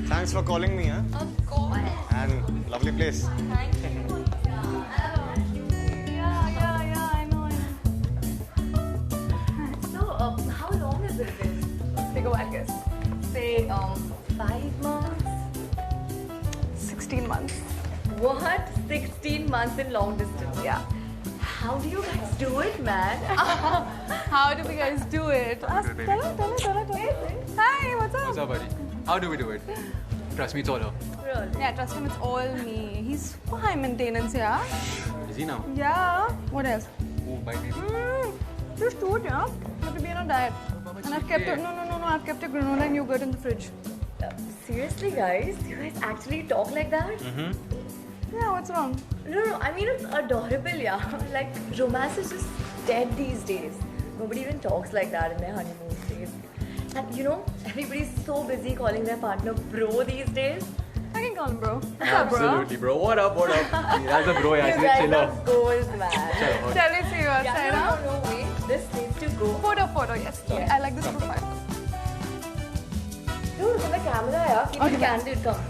Thanks for calling me, huh? Of course. And lovely place. Thank you. Yeah, I know. So, how long has it been? Take a wild guess. Say, 5 months? 16 months. What? 16 months in long distance? Yeah. How do you guys do it, man? How do we guys do it? Tell her. Hi, what's up? What's up, buddy? How do we do it? Trust me, it's all her. Really? Yeah, trust him, it's all me. He's so high maintenance, yeah? Is he now? Yeah. What else? Oh, bye, baby. Just do it, yeah? You have to be on a diet. And I've kept it. No. I've kept a granola and yogurt in the fridge. Seriously, guys? You guys actually talk like that? Yeah, what's wrong? No, I mean it's adorable, yeah. Like, romance is just dead these days. Nobody even talks like that in their honeymoon phase. And you know, everybody's so busy calling their partner bro these days. I can call him bro. What's up, bro? Absolutely, bro. What up? That's a bro, You yeah. guys Chill are out. gold, man. Shall we see you outside, huh? No, wait. This needs to go. Photo, yes. Yeah. I like this profile. Dude, look at the camera, yeah. Keep it candid, come.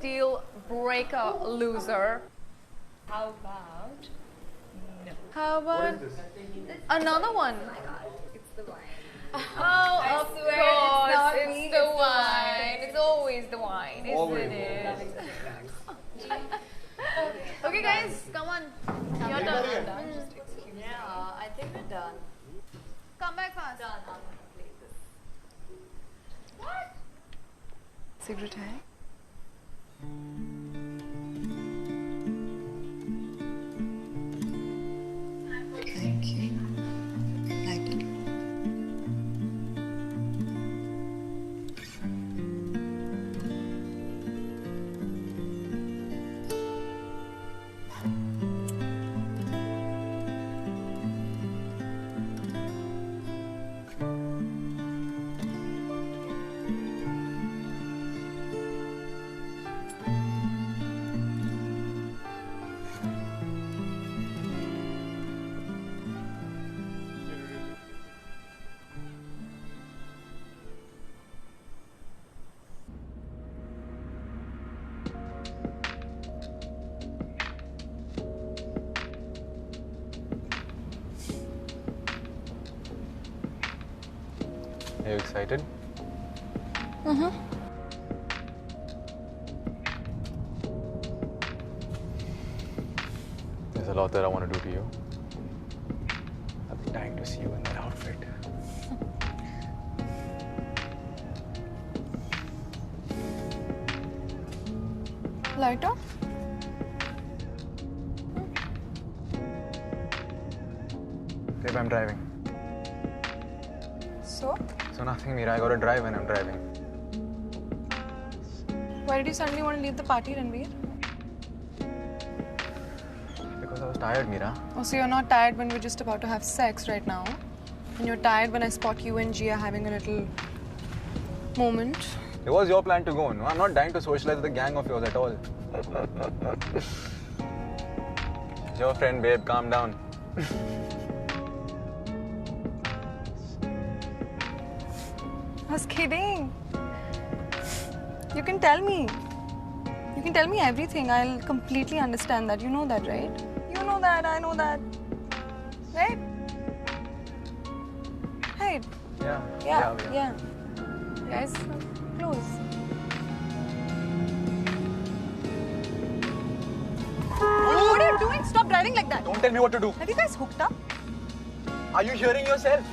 Deal breaker loser. How about? No. How about another one? It's the wine. Oh, of swear course, it's not me, it's the it's the wine. It's always the wine, isn't it? Okay, guys, come on. Your turn. Yeah, I think we're done. Come back fast. Done. I'm gonna play this. What? Cigarette hai? Thank you. Like it. Are you excited? There's a lot that I want to do to you. I've been dying to see you in that outfit. Lighter? Babe, I'm driving. So? So nothing, Meera. I gotta drive when I'm driving. Why did you suddenly want to leave the party, Ranveer? Because I was tired, Meera. Oh, so you're not tired when we're just about to have sex right now? And you're tired when I spot you and Gia having a little moment? It was your plan to go, no? I'm not dying to socialize with a gang of yours at all. Your friend, babe, calm down. I was kidding. You can tell me. You can tell me everything. I'll completely understand that. You know that, right? You know that. I know that. Right? Right. Yeah. Yeah. Guys, close. What are you doing? Stop driving like that. Don't tell me what to do. Have you guys hooked up? Are you hearing yourself?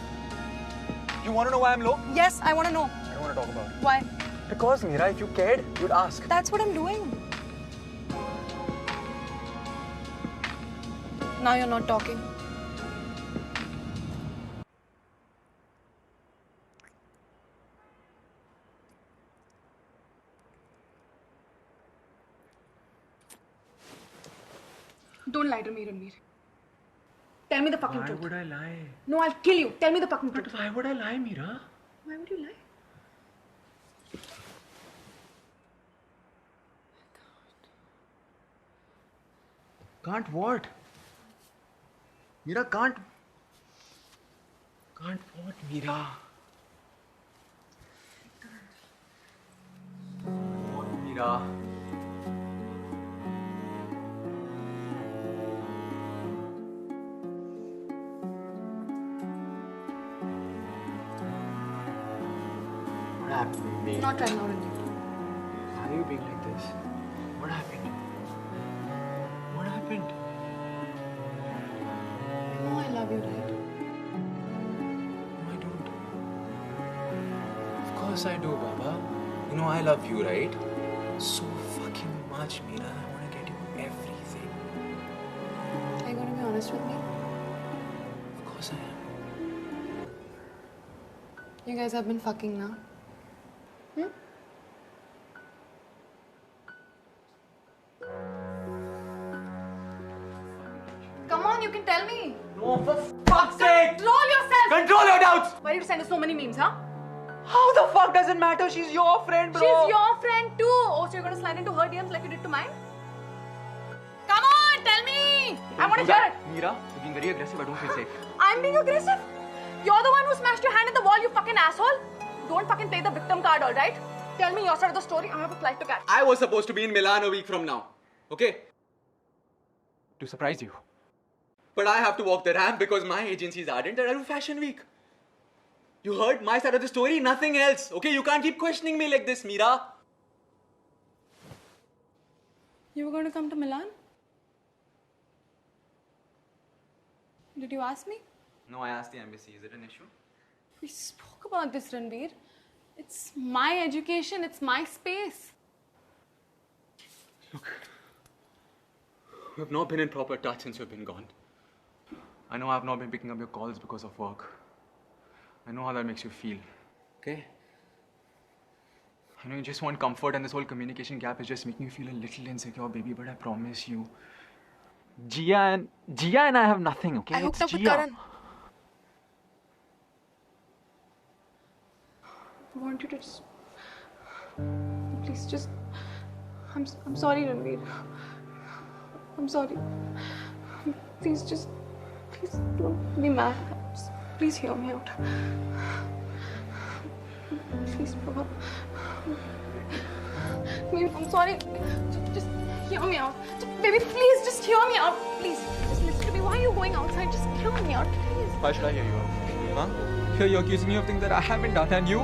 You want to know why I'm low? Yes, I want to know. I don't want to talk about it. Why? Because, Mira, if you cared, you'd ask. That's what I'm doing. Now you're not talking. Don't lie to me, Ranveer. Tell me the fucking truth. Why would I lie? No, I'll kill you. Tell me the fucking truth. But why would I lie, Mira? Why would you lie? Can't what? Mira, can't. Can't what, Mira? What, Mira? What happened, babe? Not right now, Ranveer. Why are you being like this? What happened? What happened? You know I love you, right? No, I don't. Of course I do, Baba. You know I love you, right? So fucking much, Mira. I want to get you everything. Are you going to be honest with me? Of course I am. You guys have been fucking now. Come on, you can tell me. No, for fuck's sake! Control yourself! Control your doubts! Why did you send us so many memes, huh? How the fuck does it matter? She's your friend, bro. She's your friend too. Oh, so you're gonna slide into her DMs like you did to mine? Come on, tell me! I want to hear it. Mira, you're being very aggressive. I don't feel safe. I'm being aggressive? You're the one who smashed your hand in the wall, you fucking asshole. Don't fucking play the victim card, alright? Tell me your side of the story. I have a flight to catch. I was supposed to be in Milan a week from now. Okay? To surprise you. But I have to walk the ramp because my agency is ardent and I do Fashion Week. You heard my side of the story, nothing else. Okay, you can't keep questioning me like this, Mira. You were going to come to Milan? Did you ask me? No, I asked the embassy. Is it an issue? We spoke about this, Ranveer. It's my education, it's my space. Look, we've not been in proper touch since you've been gone. I know I've not been picking up your calls because of work. I know how that makes you feel. Okay? I know you just want comfort and this whole communication gap is just making you feel a little insecure, baby, but I promise you. Gia and I have nothing, okay? I hooked It's up with Gia. Karan. I want you to just... Please, just... I'm sorry, Ranveer. I'm sorry. Please, just... Please, don't be mad. Just, please hear me out. Please, Prabha. I'm sorry. Just hear me out. Baby, please, just hear me out. Please, just listen to me. Why are you going outside? Just hear me out, please. Why should I hear you out? Huh? Here you're accusing me of things that I haven't done, and you?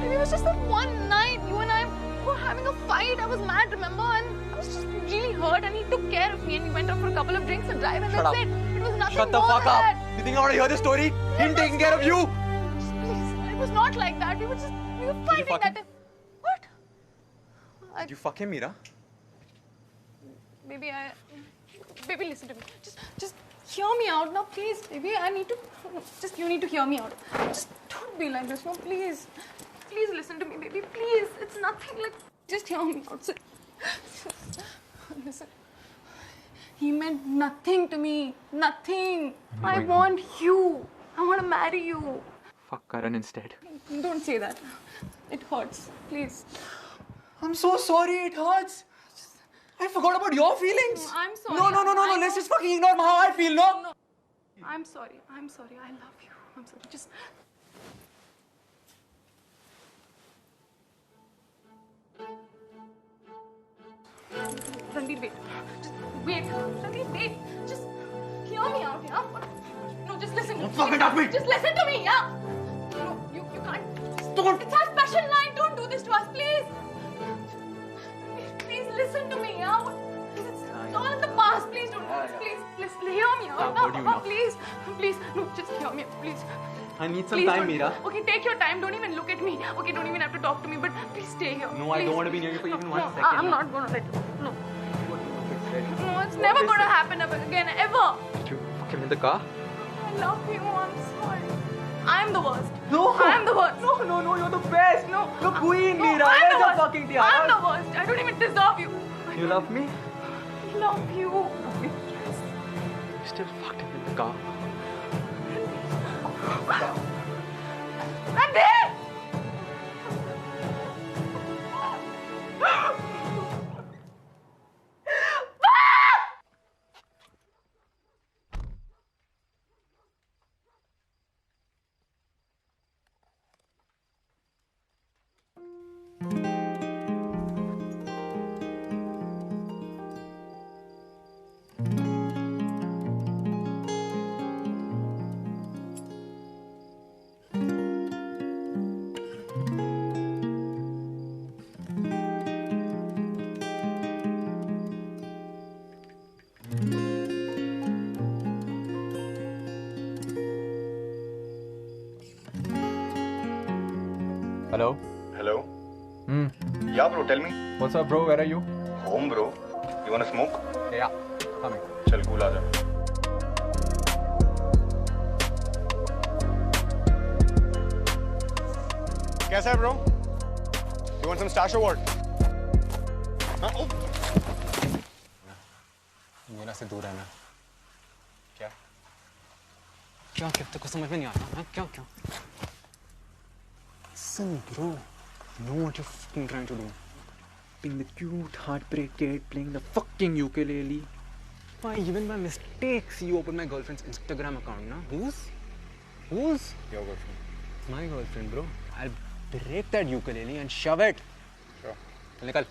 Baby, it was just that one night. You and I were having a fight. I was mad, remember? And I was just really hurt. And he took care of me. And we went out for a couple of drinks and drive. And Shut that's up. it. It was nothing Shut the more fuck than up! that. You think I want to hear the story? Him taking care of you? Just please. It was not like that. We were fighting fuck that him? time. What? Did you fuck him, Mira? Baby, listen to me. Just hear me out now, please, baby. You need to hear me out. Just don't be like this, no, please. Please listen to me, baby, please. It's nothing like, just hear me out. Listen. He meant nothing to me. Nothing. I want you. I want to marry you. Fuck Karan instead. Don't say that. It hurts. Please. I'm so sorry, it hurts. I forgot about your feelings. No, I'm sorry. No. I Let's know. just fucking ignore how I feel, no? No. I'm sorry. I love you. I'm sorry. Just. Ranveer, wait. Just wait. Ranveer, wait. Just hear me out, yeah? No, just listen. Don't fucking touch me. Just listen to me, yeah? No, you can't. Don't. It's our special night. Don't do this to us, please. Please listen to me, yeah? It's all in the past. Please don't do this. Please, hear me out. I've heard you now. Please. No, just hear me, please. I need some Please time, don't- Mira. Okay, take your time. Don't even look at me. Okay, don't even have to talk to me. But please stay here. No, I don't Please. want to be near you for even one No, second. I'm not gonna let you. No. No, it's never gonna happen again, ever. Did you fucking in the car? I love you. I'm sorry. I'm the worst. No. I'm the worst. No, you're the best. No. The queen, No, Mira. I'm Where's the your worst. fucking tiara? I'm the worst. I don't even deserve you. You love me? I love you. You still fucked him in the car. Ranveer! Hello? Hello? Hmm. Yeah, bro, tell me. What's up, bro? Where are you? Home, bro. You wanna smoke? Yeah, coming. चल cool आजा. कैसा है, bro? You want some stash or what? हाँ? Oh. मेरा से दूर रहना. क्या? क्या तेरे को समझ में नहीं आता? हाँ? क्या? Listen, bro. You know what you're fucking trying to do? Being the cute, heartbreak kid, playing the fucking ukulele. Why, even by mistake, see you open my girlfriend's Instagram account, na? Whose? Your girlfriend. My girlfriend, bro. I'll break that ukulele and shove it. Sure. चल निकल.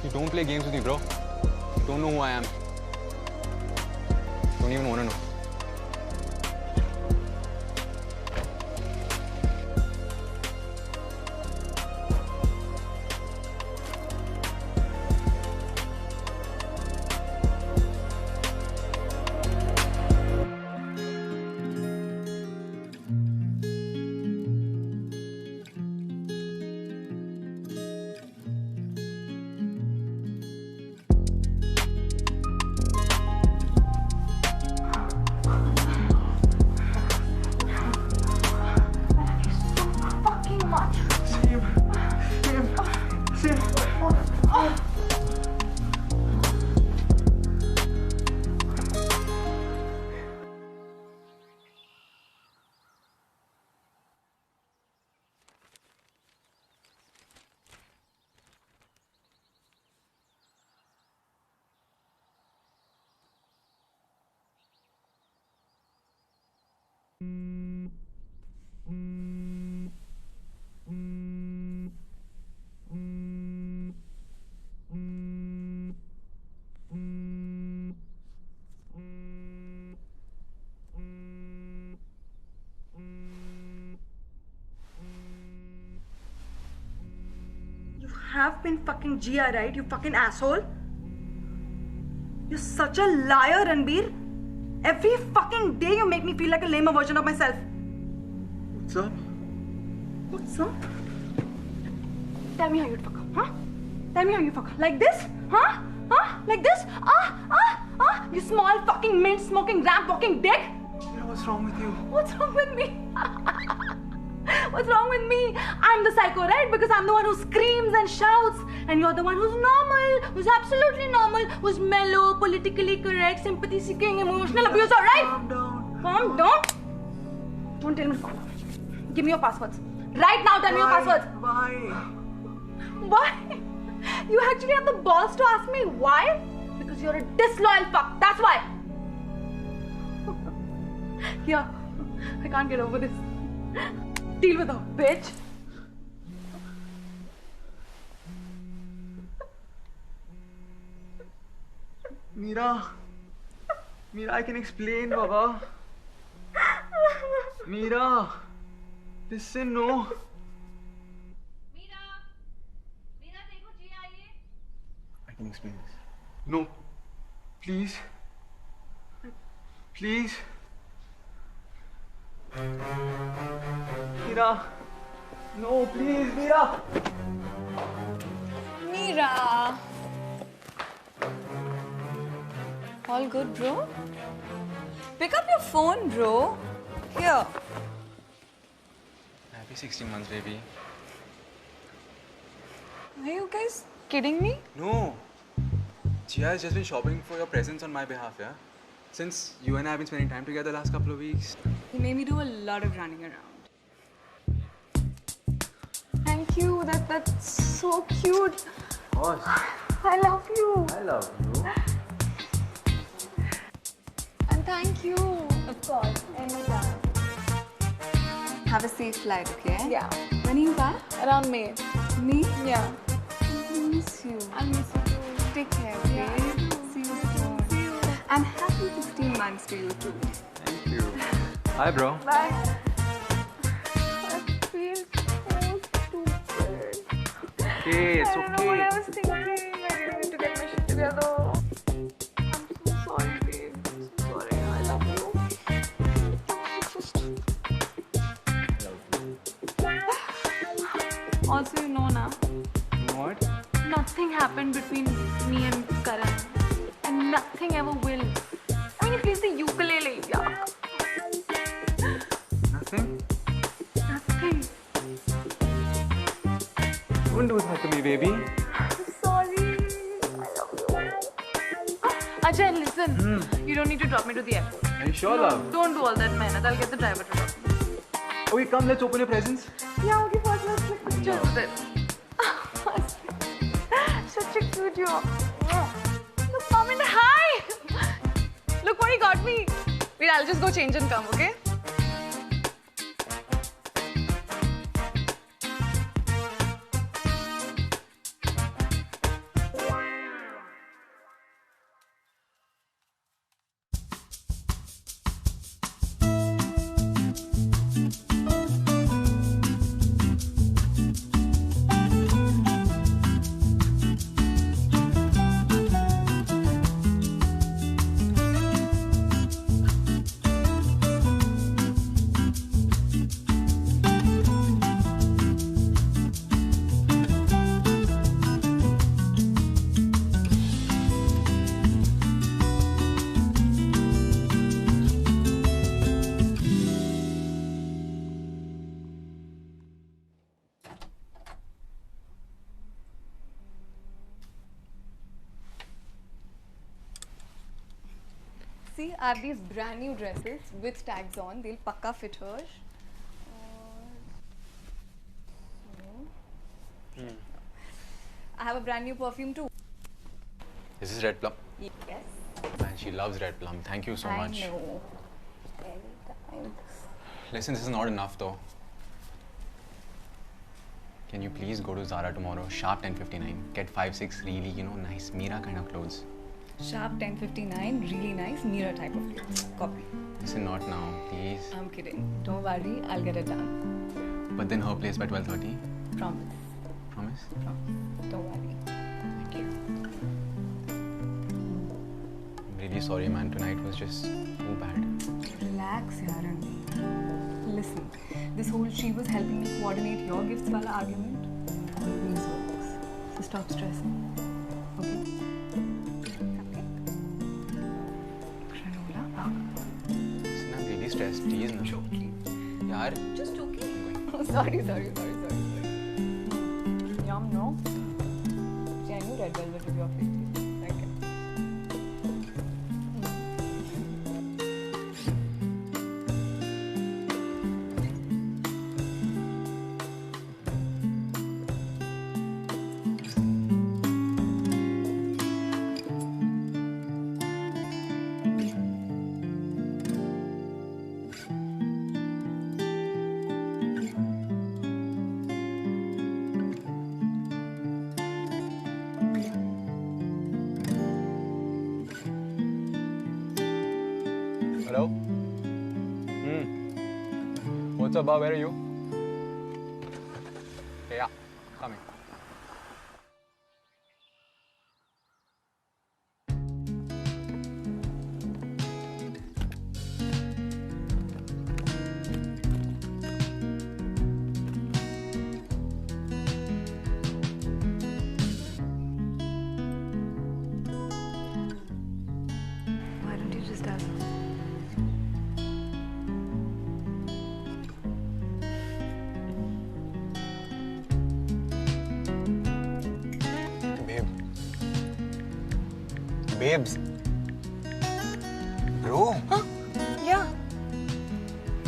You don't play games with me, bro. You don't know who I am. Don't even wanna know. Fucking much. You have been fucking Gia, right? You fucking asshole. You're such a liar, Ranveer. Every fucking day you make me feel like a lamer version of myself. What's up? What's up? Tell me how you'd fuck her, huh? Tell me how you fuck. Like this? Huh? Like this? You small fucking mint smoking ramp walking dick. What's wrong with you? What's wrong with me? What's wrong with me? I'm the psycho, right? Because I'm the one who screams and shouts, and you're the one who's normal, who's absolutely normal, who's mellow, politically correct, sympathy-seeking, emotional abuse, all right? Calm down. Calm down. Don't tell me. Give me your passwords. Right now, tell me your passwords. Why? Why? You actually have the balls to ask me why? Because you're a disloyal fuck. That's why. Yeah, I can't get over this. Deal with her, bitch. Meera, I can explain, Baba. Meera, listen, no. I can explain this. No, please. Please. Meera. No, please, Meera. Meera. All good, bro? Pick up your phone, bro. Here. Happy 16 months, baby. Are you guys kidding me? No. Jia has just been shopping for your presents on my behalf, yeah? Since you and I have been spending time together the last couple of weeks. He made me do a lot of running around. Thank you. That's so cute. Boss, I love you. I love you. And thank you. Of course, anytime. Have a safe flight, okay? Yeah. When are you back? Around May. Me? Yeah. I miss you. I miss you too. Take care, okay? Yeah. See you soon. See you. And happy 16 months to you too. Thank you. Hi, bro. Bye. I feel so stupid. Okay, it's I don't know what I okay. was thinking. I didn't need to get my shit together. I'm so sorry, babe. I'm so sorry. I love you. Also, you know na, What? nothing happened between me and Karan. And nothing ever will. I mean, he plays the ukulele. Yuck. Nothing? Nothing. Don't do that to me, baby. I'm sorry. I love you. Ajay, listen. You don't need to drop me to the airport. Are you sure, No, love? don't do all that, man. I'll get the driver to drop me. Okay, come, let's open your presents. Yeah, okay, first let's take pictures with it. Such a cute you. Look, mom and hi. Look what he got me. Wait, I'll just go change and come, okay? See, I have these brand new dresses with tags on. They'll pakka fit her. I have a brand new perfume too. This is Red Plum. Yes. Man, she loves Red Plum. Thank you so much. I know. Anytime. Listen, this is not enough though. Can you please go to Zara tomorrow, sharp 10:59. Get 5-6 really, nice Meera kind of clothes. Sharp 10:59, really nice, Meera type of clothes. Copy. Listen, not now, please. I'm kidding. Don't worry, I'll get it done. But then her place by 12:30. Promise. Promise? Promise. Don't worry. Thank you. I'm really sorry, man. Tonight was just too bad. Relax, Yaran. Listen, this whole she was helping me coordinate your gifts wala argument always works. So stop stressing. Okay? Okay? Granola. Listen, I'm really stressed. Please, no. Joking. Yaar. Just joking. I'm going. Sorry. Yum, no? See, I knew red velvet would be your favorite. Like it. what's up, where are you? Yeah, coming. Why don't you just tell her? Babe. Babes. Bro. Yeah.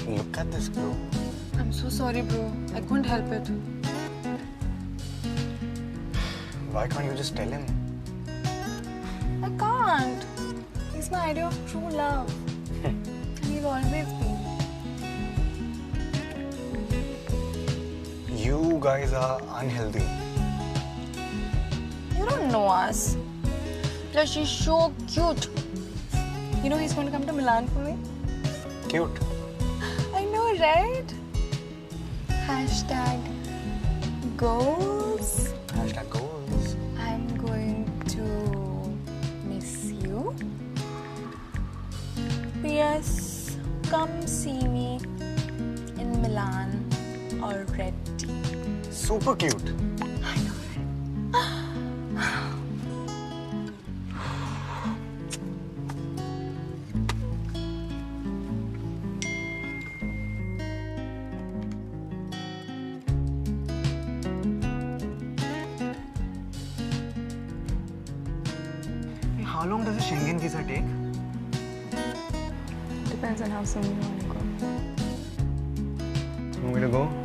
Look at this, bro. I'm so sorry, bro. I couldn't help it. Why can't you just tell him? I can't. He's my idea of true love. And he'll always be. You guys are unhealthy. You don't know us. Plus, she's so cute. You know he's going to come to Milan for me? Cute. I know, right? Hashtag goals. Hashtag goals. I'm going to miss you. P.S. Come see me in Milan already. Super cute. I know, right? How long does a Schengen visa take? Depends on how soon you want to go. Want me to go?